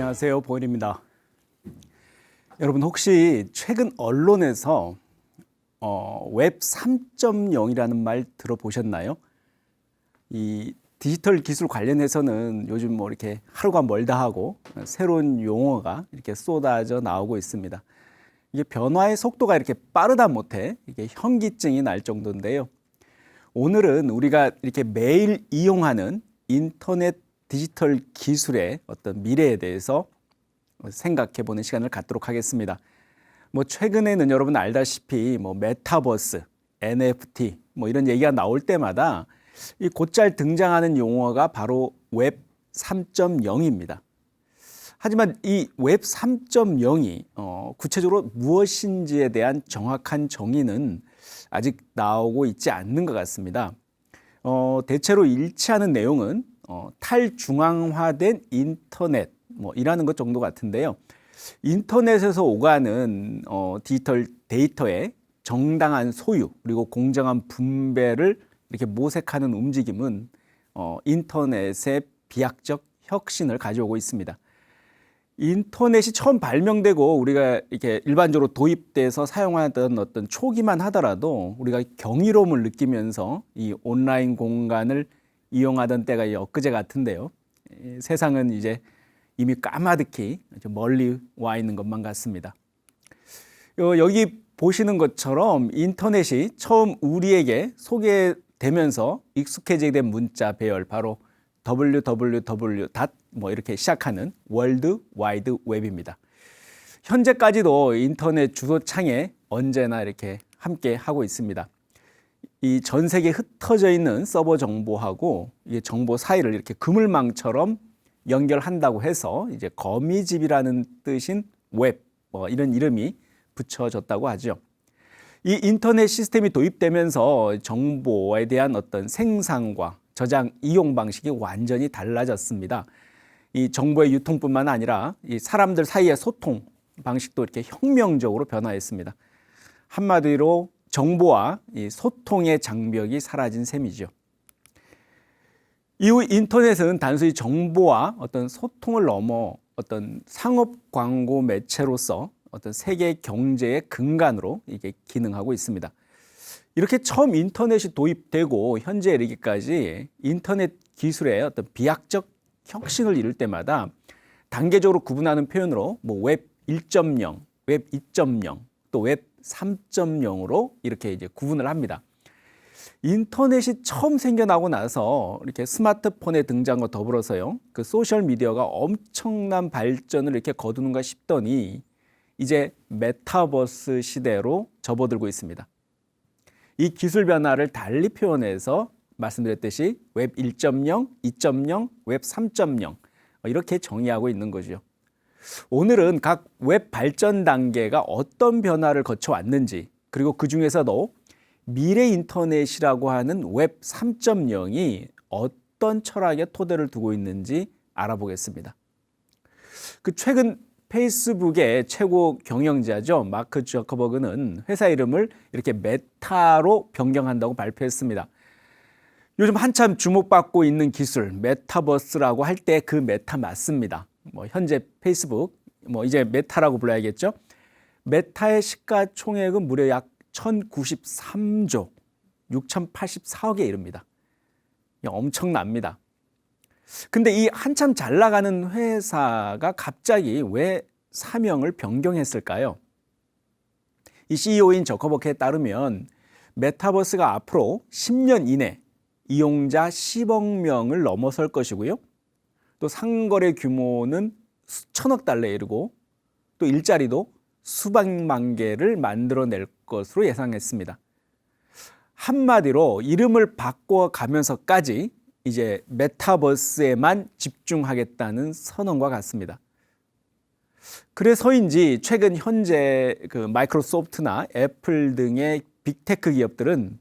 안녕하세요, 보일입니다. 여러분 혹시 최근 언론에서 웹 3.0이라는 말 들어보셨나요? 이 디지털 기술 관련해서는 요즘 뭐 이렇게 하루가 멀다 하고 새로운 용어가 이렇게 쏟아져 나오고 있습니다. 이게 변화의 속도가 이렇게 빠르다 못해 이게 현기증이 날 정도인데요. 오늘은 우리가 이렇게 매일 이용하는 인터넷 디지털 기술의 어떤 미래에 대해서 생각해 보는 시간을 갖도록 하겠습니다. 뭐 최근에는 여러분 알다시피 뭐 메타버스, NFT 뭐 이런 얘기가 나올 때마다 이 곧잘 등장하는 용어가 바로 웹 3.0입니다. 하지만 이 웹 3.0이 구체적으로 무엇인지에 대한 정확한 정의는 아직 나오고 있지 않는 것 같습니다. 대체로 일치하는 내용은 탈중앙화된 인터넷 이라는 것 정도 같은데요. 인터넷에서 오가는 디지털 데이터의 정당한 소유 그리고 공정한 분배를 이렇게 모색하는 움직임은 인터넷의 비약적 혁신을 가져오고 있습니다. 인터넷이 처음 발명되고 우리가 이렇게 일반적으로 도입돼서 사용하던 어떤 초기만 하더라도 우리가 경이로움을 느끼면서 이 온라인 공간을 이용하던 때가 엊그제 같은데요. 세상은 이제 이미 까마득히 멀리 와 있는 것만 같습니다. 여기 보시는 것처럼 인터넷이 처음 우리에게 소개되면서 익숙해지게 된 문자 배열 바로 www. 이렇게 시작하는 월드 와이드 웹입니다. 현재까지도 인터넷 주소창에 언제나 이렇게 함께 하고 있습니다. 이 전 세계에 흩어져 있는 서버 정보하고 이 정보 사이를 이렇게 그물망처럼 연결한다고 해서 이제 거미집이라는 뜻인 웹 이런 이름이 붙여졌다고 하죠. 이 인터넷 시스템이 도입되면서 정보에 대한 어떤 생산과 저장, 이용 방식이 완전히 달라졌습니다. 이 정보의 유통뿐만 아니라 이 사람들 사이의 소통 방식도 이렇게 혁명적으로 변화했습니다. 한마디로 정보와 이 소통의 장벽이 사라진 셈이죠. 이후 인터넷은 단순히 정보와 어떤 소통을 넘어 어떤 상업 광고 매체로서 어떤 세계 경제의 근간으로 이게 기능하고 있습니다. 이렇게 처음 인터넷이 도입되고 현재 이르기까지 인터넷 기술의 어떤 비약적 혁신을 이룰 때마다 단계적으로 구분하는 표현으로 웹 1.0, 웹 2.0, 또 웹 3.0으로 이렇게 이제 구분을 합니다. 인터넷이 처음 생겨나고 나서 이렇게 스마트폰의 등장과 더불어서요, 그 소셜 미디어가 엄청난 발전을 이렇게 거두는가 싶더니 이제 메타버스 시대로 접어들고 있습니다. 이 기술 변화를 달리 표현해서 말씀드렸듯이 웹 1.0, 2.0, 웹 3.0 이렇게 정의하고 있는 거죠. 오늘은 각 웹 발전 단계가 어떤 변화를 거쳐왔는지 그리고 그 중에서도 미래 인터넷이라고 하는 웹 3.0이 어떤 철학의 토대를 두고 있는지 알아보겠습니다. 최근 페이스북의 최고 경영자죠. 마크 저커버그는 회사 이름을 이렇게 메타로 변경한다고 발표했습니다. 요즘 한참 주목받고 있는 기술 메타버스라고 할 때 그 메타 맞습니다. 현재 페이스북 이제 메타라고 불러야겠죠. 메타의 시가총액은 무려 약 1093조 6084억에 이릅니다. 엄청납니다. 근데 이 한참 잘 나가는 회사가 갑자기 왜 사명을 변경했을까요? 이 CEO인 저커버그에 따르면 메타버스가 앞으로 10년 이내 이용자 10억 명을 넘어설 것이고요. 또 상거래 규모는 수천억 달러에 이르고 또 일자리도 수백만 개를 만들어낼 것으로 예상했습니다. 한마디로 이름을 바꿔가면서까지 이제 메타버스에만 집중하겠다는 선언과 같습니다. 그래서인지 최근 현재 그 마이크로소프트나 애플 등의 빅테크 기업들은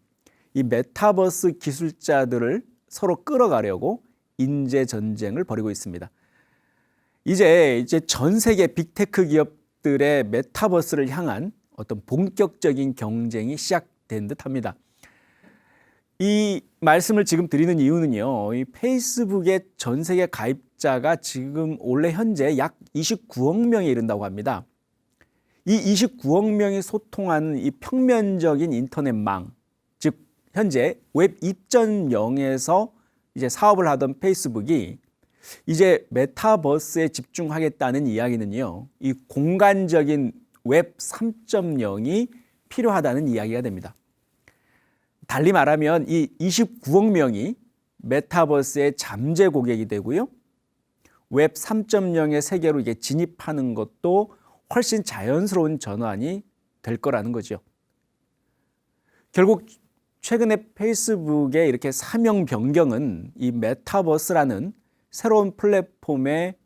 이 메타버스 기술자들을 서로 끌어가려고 인재 전쟁을 벌이고 있습니다. 이제 전 세계 빅테크 기업들의 메타버스를 향한 어떤 본격적인 경쟁이 시작된 듯합니다. 이 말씀을 지금 드리는 이유는요, 이 페이스북의 전 세계 가입자가 지금 올해 현재 약 29억 명에 이른다고 합니다. 이 29억 명이 소통하는 이 평면적인 인터넷망, 즉 현재 웹 2.0에서 이제 사업을 하던 페이스북이 이제 메타버스에 집중하겠다는 이야기는요, 이 공간적인 웹 3.0이 필요하다는 이야기가 됩니다. 달리 말하면 이 29억 명이 메타버스의 잠재 고객이 되고요, 웹 3.0의 세계로 이게 진입하는 것도 훨씬 자연스러운 전환이 될 거라는 거죠. 결국 최근에 페이스북의 이렇게 사명 변경은 이 메타버스라는 새로운 플랫폼의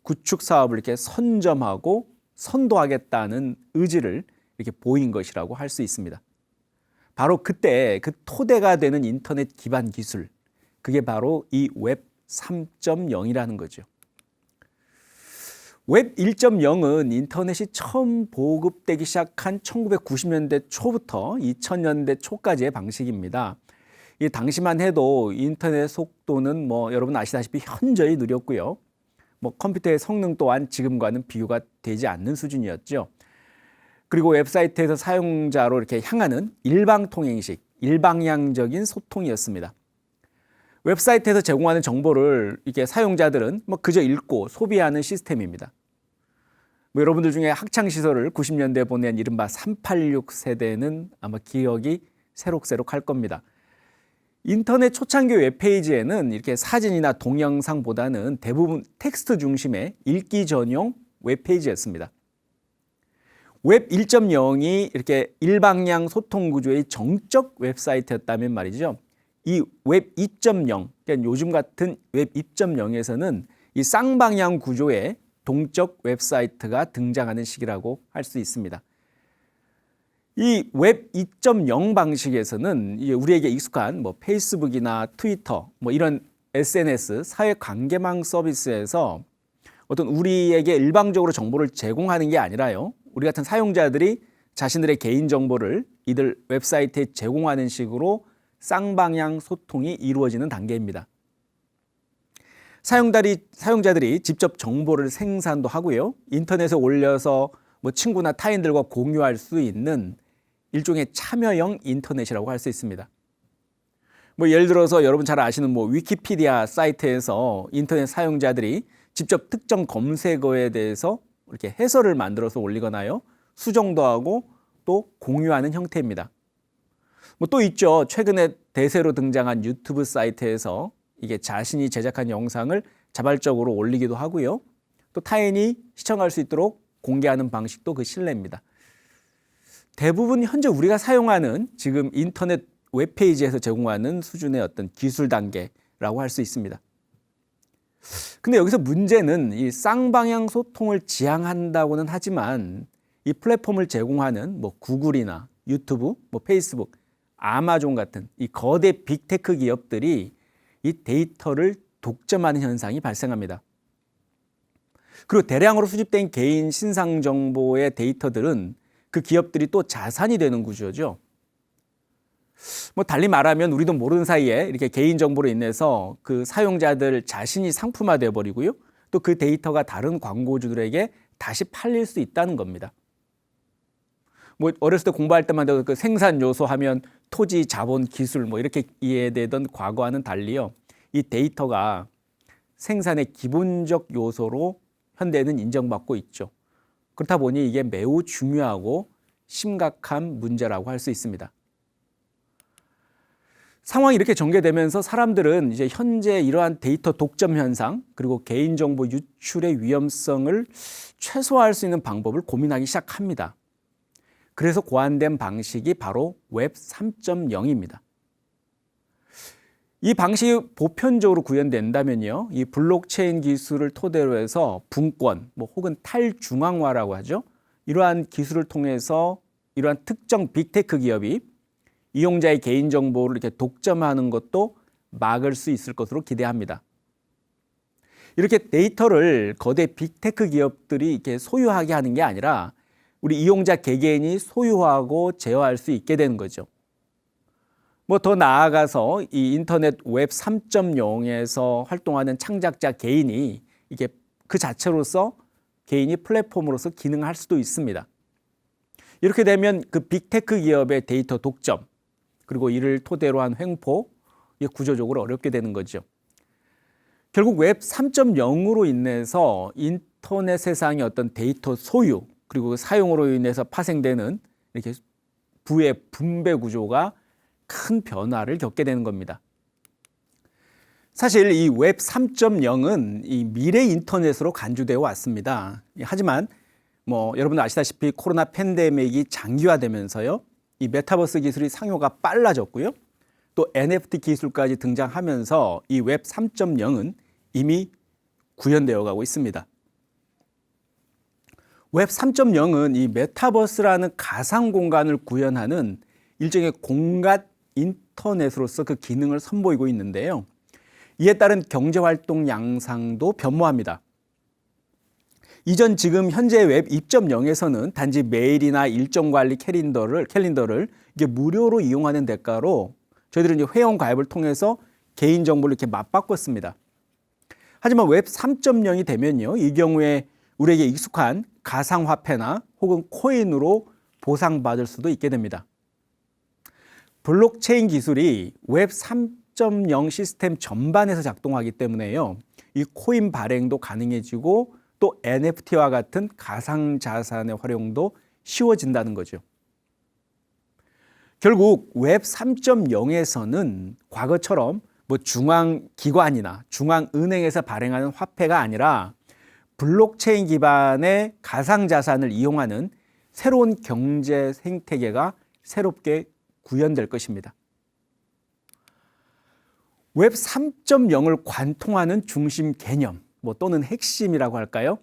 구축 사업을 이렇게 선점하고 선도하겠다는 의지를 이렇게 보인 것이라고 할 수 있습니다. 바로 그때 그 토대가 되는 인터넷 기반 기술, 그게 바로 이 웹 3.0이라는 거죠. 웹 1.0은 인터넷이 처음 보급되기 시작한 1990년대 초부터 2000년대 초까지의 방식입니다. 이 당시만 해도 인터넷 속도는 여러분 아시다시피 현저히 느렸고요. 컴퓨터의 성능 또한 지금과는 비교가 되지 않는 수준이었죠. 그리고 웹사이트에서 사용자로 이렇게 향하는 일방통행식, 일방향적인 소통이었습니다. 웹사이트에서 제공하는 정보를 이렇게 사용자들은 그저 읽고 소비하는 시스템입니다. 여러분들 중에 학창시설을 90년대에 보낸 이른바 386 세대는 아마 기억이 새록새록할 겁니다. 인터넷 초창기 웹페이지에는 이렇게 사진이나 동영상보다는 대부분 텍스트 중심의 읽기 전용 웹페이지였습니다. 웹 1.0이 이렇게 일방향 소통 구조의 정적 웹사이트였다면 말이죠. 이 웹 2.0, 그러니까 요즘 같은 웹 2.0에서는 이 쌍방향 구조의 동적 웹사이트가 등장하는 시기라고 할 수 있습니다. 이 웹 2.0 방식에서는 우리에게 익숙한 페이스북이나 트위터 이런 SNS 사회 관계망 서비스에서 어떤 우리에게 일방적으로 정보를 제공하는 게 아니라요, 우리 같은 사용자들이 자신들의 개인 정보를 이들 웹사이트에 제공하는 식으로 쌍방향 소통이 이루어지는 단계입니다. 사용자들이 직접 정보를 생산도 하고요, 인터넷에 올려서 친구나 타인들과 공유할 수 있는 일종의 참여형 인터넷이라고 할 수 있습니다. 예를 들어서 여러분 잘 아시는 위키피디아 사이트에서 인터넷 사용자들이 직접 특정 검색어에 대해서 이렇게 해설을 만들어서 올리거나요, 수정도 하고 또 공유하는 형태입니다. 또 있죠. 최근에 대세로 등장한 유튜브 사이트에서 이게 자신이 제작한 영상을 자발적으로 올리기도 하고요, 또 타인이 시청할 수 있도록 공개하는 방식도 그 신뢰입니다. 대부분 현재 우리가 사용하는 지금 인터넷 웹페이지에서 제공하는 수준의 어떤 기술 단계라고 할 수 있습니다. 근데 여기서 문제는 이 쌍방향 소통을 지향한다고는 하지만 이 플랫폼을 제공하는 구글이나 유튜브, 페이스북, 아마존 같은 이 거대 빅테크 기업들이 이 데이터를 독점하는 현상이 발생합니다. 그리고 대량으로 수집된 개인 신상 정보의 데이터들은 그 기업들이 또 자산이 되는 구조죠. 달리 말하면 우리도 모르는 사이에 이렇게 개인 정보로 인해서 그 사용자들 자신이 상품화되어 버리고요, 또 그 데이터가 다른 광고주들에게 다시 팔릴 수 있다는 겁니다. 어렸을 때 공부할 때만 해도 그 생산 요소 하면 토지, 자본, 기술 이렇게 이해되던 과거와는 달리요, 이 데이터가 생산의 기본적 요소로 현대는 인정받고 있죠. 그렇다 보니 이게 매우 중요하고 심각한 문제라고 할 수 있습니다. 상황이 이렇게 전개되면서 사람들은 이제 현재 이러한 데이터 독점 현상, 그리고 개인정보 유출의 위험성을 최소화할 수 있는 방법을 고민하기 시작합니다. 그래서 고안된 방식이 바로 웹 3.0입니다. 이 방식이 보편적으로 구현된다면요, 이 블록체인 기술을 토대로 해서 분권, 혹은 탈중앙화라고 하죠, 이러한 기술을 통해서 이러한 특정 빅테크 기업이 이용자의 개인정보를 이렇게 독점하는 것도 막을 수 있을 것으로 기대합니다. 이렇게 데이터를 거대 빅테크 기업들이 이렇게 소유하게 하는 게 아니라 우리 이용자 개개인이 소유하고 제어할 수 있게 되는 거죠. 뭐 더 나아가서 이 인터넷 웹 3.0에서 활동하는 창작자 개인이 이게 그 자체로서 개인이 플랫폼으로서 기능할 수도 있습니다. 이렇게 되면 그 빅테크 기업의 데이터 독점, 그리고 이를 토대로 한 횡포, 이게 구조적으로 어렵게 되는 거죠. 결국 웹 3.0으로 인해서 인터넷 세상의 어떤 데이터 소유, 그리고 사용으로 인해서 파생되는 이렇게 부의 분배 구조가 큰 변화를 겪게 되는 겁니다. 사실 이 웹 3.0은 이 미래 인터넷으로 간주되어 왔습니다. 하지만 뭐 여러분 아시다시피 코로나 팬데믹이 장기화되면서요, 이 메타버스 기술이 상용화가 빨라졌고요, 또 NFT 기술까지 등장하면서 이 웹 3.0은 이미 구현되어 가고 있습니다. 웹 3.0은 이 메타버스라는 가상 공간을 구현하는 일종의 공간 인터넷으로서 그 기능을 선보이고 있는데요. 이에 따른 경제활동 양상도 변모합니다. 이전 지금 현재 웹 2.0에서는 단지 메일이나 일정 관리 캘린더를 이게 무료로 이용하는 대가로 저희들은 이제 회원 가입을 통해서 개인 정보를 이렇게 맞바꿨습니다. 하지만 웹 3.0이 되면요, 이 경우에 우리에게 익숙한 가상화폐나 혹은 코인으로 보상받을 수도 있게 됩니다. 블록체인 기술이 웹 3.0 시스템 전반에서 작동하기 때문에요, 이 코인 발행도 가능해지고 또 NFT와 같은 가상자산의 활용도 쉬워진다는 거죠. 결국 웹 3.0에서는 과거처럼 뭐 중앙기관이나 중앙은행에서 발행하는 화폐가 아니라 블록체인 기반의 가상자산을 이용하는 새로운 경제 생태계가 새롭게 구현될 것입니다. 웹 3.0을 관통하는 중심 개념, 뭐 또는 핵심이라고 할까요?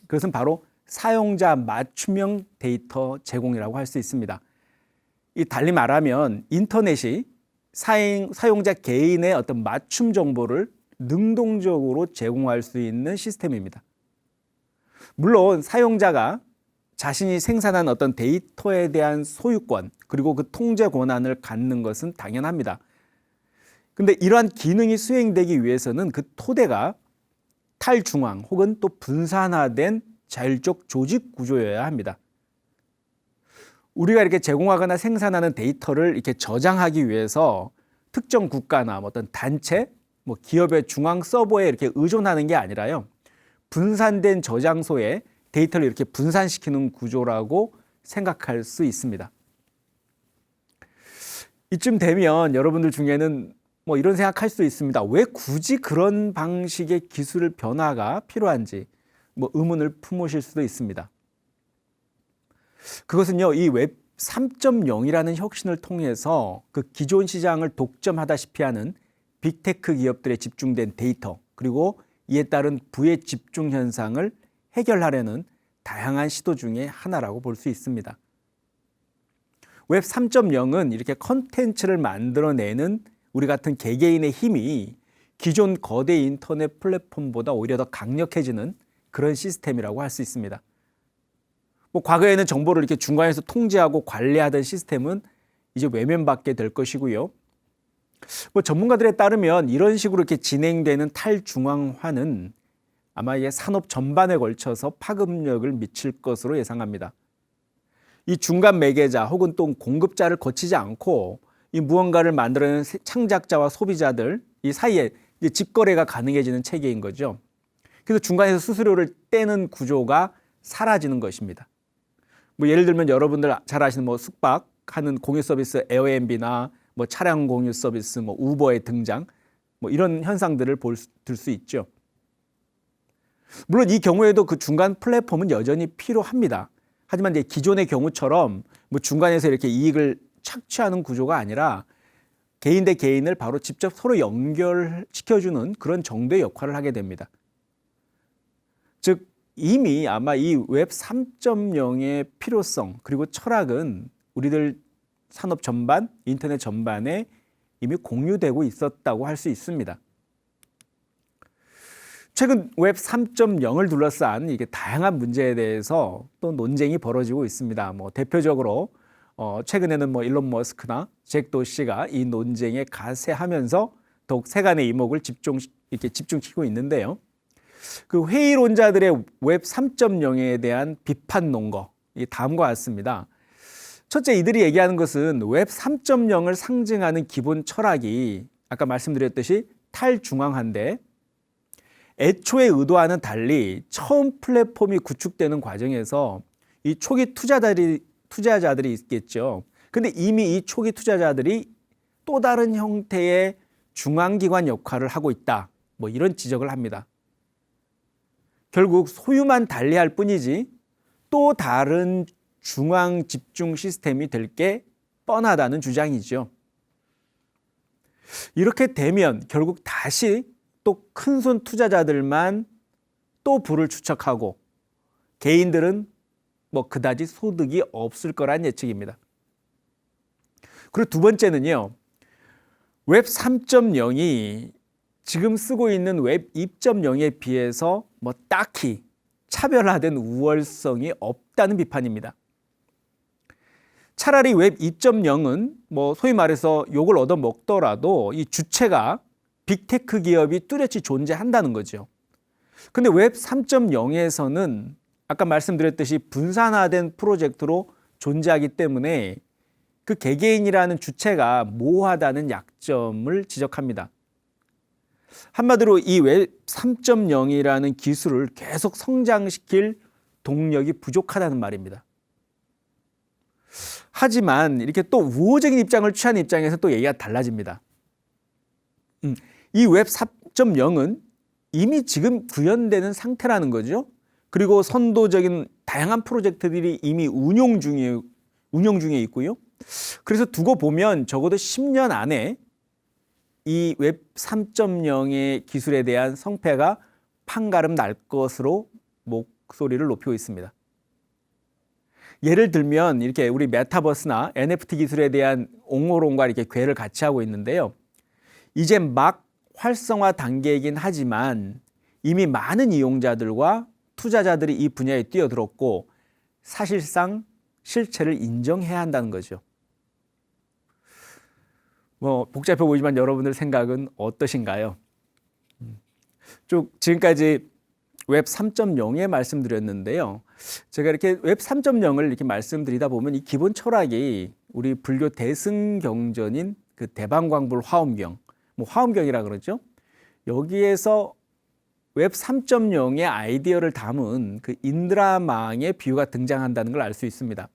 그것은 바로 사용자 맞춤형 데이터 제공이라고 할 수 있습니다. 이 달리 말하면 인터넷이 사용자 개인의 어떤 맞춤 정보를 능동적으로 제공할 수 있는 시스템입니다. 물론 사용자가 자신이 생산한 어떤 데이터에 대한 소유권, 그리고 그 통제 권한을 갖는 것은 당연합니다. 근데 이러한 기능이 수행되기 위해서는 그 토대가 탈중앙 혹은 또 분산화된 자율적 조직 구조여야 합니다. 우리가 이렇게 제공하거나 생산하는 데이터를 이렇게 저장하기 위해서 특정 국가나 어떤 단체, 뭐 기업의 중앙 서버에 이렇게 의존하는 게 아니라요, 분산된 저장소에 데이터를 이렇게 분산시키는 구조라고 생각할 수 있습니다. 이쯤 되면 여러분들 중에는 뭐 이런 생각할 수 있습니다. 왜 굳이 그런 방식의 기술 변화가 필요한지 뭐 의문을 품으실 수도 있습니다. 그것은요, 이 웹 3.0이라는 혁신을 통해서 그 기존 시장을 독점하다시피 하는 빅테크 기업들에 집중된 데이터, 그리고 이에 따른 부의 집중 현상을 해결하려는 다양한 시도 중에 하나라고 볼 수 있습니다. 웹 3.0은 이렇게 컨텐츠를 만들어내는 우리 같은 개개인의 힘이 기존 거대 인터넷 플랫폼보다 오히려 더 강력해지는 그런 시스템이라고 할 수 있습니다. 뭐 과거에는 정보를 이렇게 중간에서 통제하고 관리하던 시스템은 이제 외면받게 될 것이고요. 뭐 전문가들에 따르면 이런 식으로 이렇게 진행되는 탈중앙화는 아마 이게 산업 전반에 걸쳐서 파급력을 미칠 것으로 예상합니다. 이 중간 매개자 혹은 또 공급자를 거치지 않고 이 무언가를 만들어내는 창작자와 소비자들 이 사이에 이제 직거래가 가능해지는 체계인 거죠. 그래서 중간에서 수수료를 떼는 구조가 사라지는 것입니다. 뭐 예를 들면 여러분들 잘 아시는 뭐 숙박하는 공유 서비스 에어비앤비나 뭐 차량 공유 서비스 뭐 우버의 등장, 뭐 이런 현상들을 들 수 있죠. 물론 이 경우에도 그 중간 플랫폼은 여전히 필요합니다. 하지만 이제 기존의 경우처럼 뭐 중간에서 이렇게 이익을 착취하는 구조가 아니라 개인 대 개인을 바로 직접 서로 연결시켜주는 그런 정도의 역할을 하게 됩니다. 즉 이미 아마 이 웹 3.0의 필요성 그리고 철학은 우리들 산업 전반, 인터넷 전반에 이미 공유되고 있었다고 할 수 있습니다. 최근 웹 3.0을 둘러싼 이게 다양한 문제에 대해서 또 논쟁이 벌어지고 있습니다. 뭐 대표적으로 최근에는 뭐 일론 머스크나 잭 도시가 이 논쟁에 가세하면서 더욱 세간의 이목을 이렇게 집중시키고 있는데요. 그 회의론자들의 웹 3.0에 대한 비판 논거, 이 다음과 같습니다. 첫째, 이들이 얘기하는 것은 웹 3.0을 상징하는 기본 철학이 아까 말씀드렸듯이 탈중앙화인데 애초에 의도와는 달리 처음 플랫폼이 구축되는 과정에서 이 초기 투자자들이 있겠죠. 근데 이미 이 초기 투자자들이 또 다른 형태의 중앙기관 역할을 하고 있다. 뭐 이런 지적을 합니다. 결국 소유만 달리할 뿐이지 또 다른 중앙 집중 시스템이 될 게 뻔하다는 주장이죠. 이렇게 되면 결국 다시 또 큰손 투자자들만 또 부를 축적하고 개인들은 뭐 그다지 소득이 없을 거란 예측입니다. 그리고 두 번째는요. 웹 3.0이 지금 쓰고 있는 웹 2.0에 비해서 뭐 딱히 차별화된 우월성이 없다는 비판입니다. 차라리 웹 2.0은 뭐 소위 말해서 욕을 얻어먹더라도 이 주체가 빅테크 기업이 뚜렷이 존재한다는 거죠. 근데 웹 3.0에서는 아까 말씀드렸듯이 분산화된 프로젝트로 존재하기 때문에 그 개개인이라는 주체가 모호하다는 약점을 지적합니다. 한마디로 이 웹 3.0이라는 기술을 계속 성장시킬 동력이 부족하다는 말입니다. 하지만 이렇게 또 우호적인 입장을 취한 입장에서 또 얘기가 달라집니다. 이 웹 3.0은 이미 지금 구현되는 상태라는 거죠. 그리고 선도적인 다양한 프로젝트들이 이미 운용 중에 있고요. 그래서 두고 보면 적어도 10년 안에 이 웹 3.0의 기술에 대한 성패가 판가름 날 것으로 목소리를 높이고 있습니다. 예를 들면 이렇게 우리 메타버스나 NFT 기술에 대한 옹호론과 이렇게 궤를 같이 하고 있는데요. 이제 막 활성화 단계이긴 하지만 이미 많은 이용자들과 투자자들이 이 분야에 뛰어들었고 사실상 실체를 인정해야 한다는 거죠. 뭐 복잡해 보이지만 여러분들 생각은 어떠신가요? 지금까지 웹 3.0에 말씀드렸는데요. 제가 이렇게 웹 3.0을 이렇게 말씀드리다 보면 이 기본 철학이 우리 불교 대승경전인 그 대방광불 화엄경, 뭐 화엄경이라 그러죠. 여기에서 웹 3.0의 아이디어를 담은 그 인드라망의 비유가 등장한다는 걸 알 수 있습니다.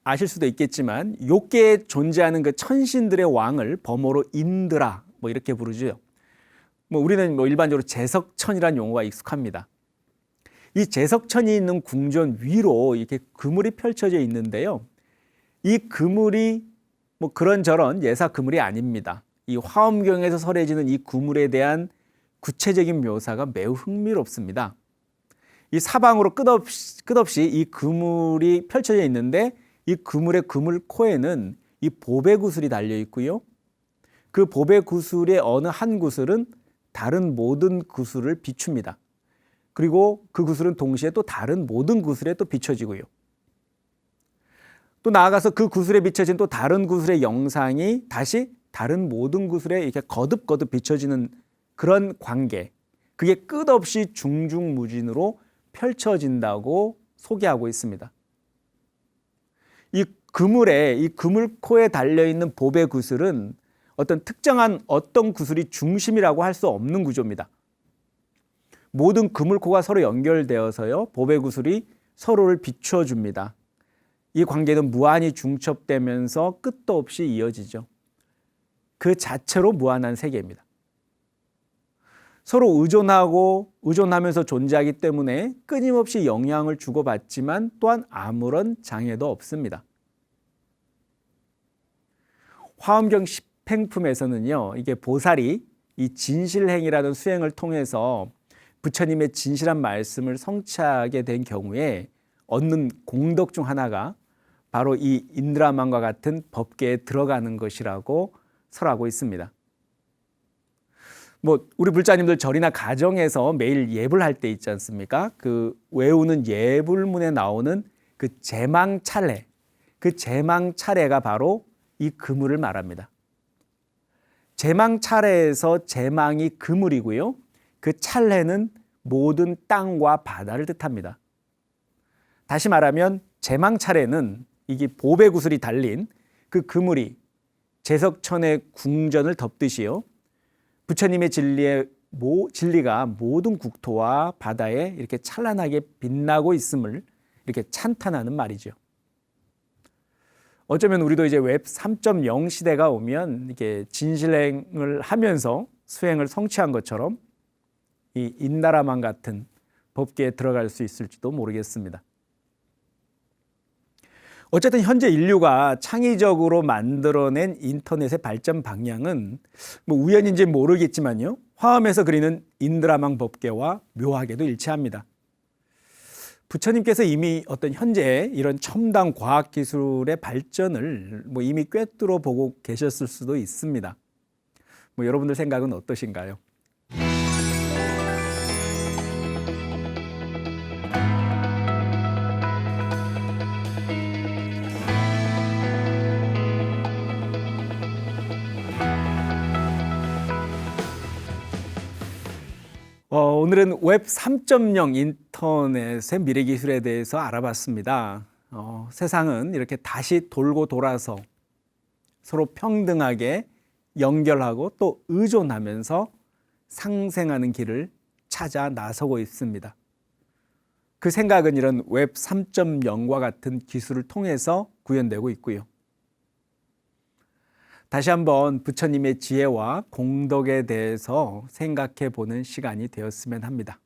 아실 수도 있겠지만 욕계에 존재하는 그 천신들의 왕을 범어로 인드라 뭐 이렇게 부르죠. 우리는 일반적으로 제석천이라는 용어가 익숙합니다. 이 제석천이 있는 궁전 위로 이렇게 그물이 펼쳐져 있는데요. 이 그물이 그런저런 예사 그물이 아닙니다. 이 화엄경에서 설해지는 이 그물에 대한 구체적인 묘사가 매우 흥미롭습니다. 이 사방으로 끝없이 이 그물이 펼쳐져 있는데 이 그물의 그물코에는 이 보배 구슬이 달려 있고요. 그 보배 구슬의 어느 한 구슬은 다른 모든 구슬을 비춥니다. 그리고 그 구슬은 동시에 또 다른 모든 구슬에 또 비춰지고요. 또 나아가서 그 구슬에 비춰진 또 다른 구슬의 영상이 다시 다른 모든 구슬에 이렇게 거듭거듭 비춰지는 그런 관계. 그게 끝없이 중중무진으로 펼쳐진다고 소개하고 있습니다. 이 그물코에 달려있는 보배 구슬은 어떤 특정한 어떤 구슬이 중심이라고 할 수 없는 구조입니다. 모든 그물코가 서로 연결되어서요, 보배 구슬이 서로를 비춰줍니다. 이 관계는 무한히 중첩되면서 끝도 없이 이어지죠. 그 자체로 무한한 세계입니다. 서로 의존하면서 존재하기 때문에 끊임없이 영향을 주고받지만 또한 아무런 장애도 없습니다. 화엄경 십행품에서는요, 이게 보살이 이 진실행이라는 수행을 통해서 부처님의 진실한 말씀을 성취하게 된 경우에 얻는 공덕 중 하나가 바로 이 인드라망과 같은 법계에 들어가는 것이라고 설하고 있습니다. 우리 불자님들 절이나 가정에서 매일 예불 할 때 있지 않습니까? 그 외우는 예불문에 나오는 그 제망 찰례, 그 제망 찰례가 바로 이 그물을 말합니다. 제망 찰례에서 제망이 그물이고요. 그 찰례는 모든 땅과 바다를 뜻합니다. 다시 말하면 제망 찰례는 이게 보배 구슬이 달린 그 그물이 제석천의 궁전을 덮듯이요. 부처님의 진리가 모든 국토와 바다에 이렇게 찬란하게 빛나고 있음을 이렇게 찬탄하는 말이죠. 어쩌면 우리도 이제 웹 3.0 시대가 오면 이게 진실행을 하면서 수행을 성취한 것처럼 이 인다라만 같은 법계에 들어갈 수 있을지도 모르겠습니다. 어쨌든 현재 인류가 창의적으로 만들어낸 인터넷의 발전 방향은 뭐 우연인지 모르겠지만요. 화엄에서 그리는 인드라망 법계와 묘하게도 일치합니다. 부처님께서 이미 어떤 현재 이런 첨단 과학 기술의 발전을 뭐 이미 꿰뚫어 보고 계셨을 수도 있습니다. 뭐 여러분들 생각은 어떠신가요? 오늘은 웹 3.0 인터넷의 미래 기술에 대해서 알아봤습니다. 세상은 이렇게 다시 돌고 돌아서 서로 평등하게 연결하고 또 의존하면서 상생하는 길을 찾아 나서고 있습니다. 그 생각은 이런 웹 3.0과 같은 기술을 통해서 구현되고 있고요. 다시 한번 부처님의 지혜와 공덕에 대해서 생각해 보는 시간이 되었으면 합니다.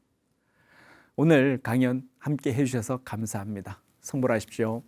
오늘 강연 함께 해주셔서 감사합니다. 성불하십시오.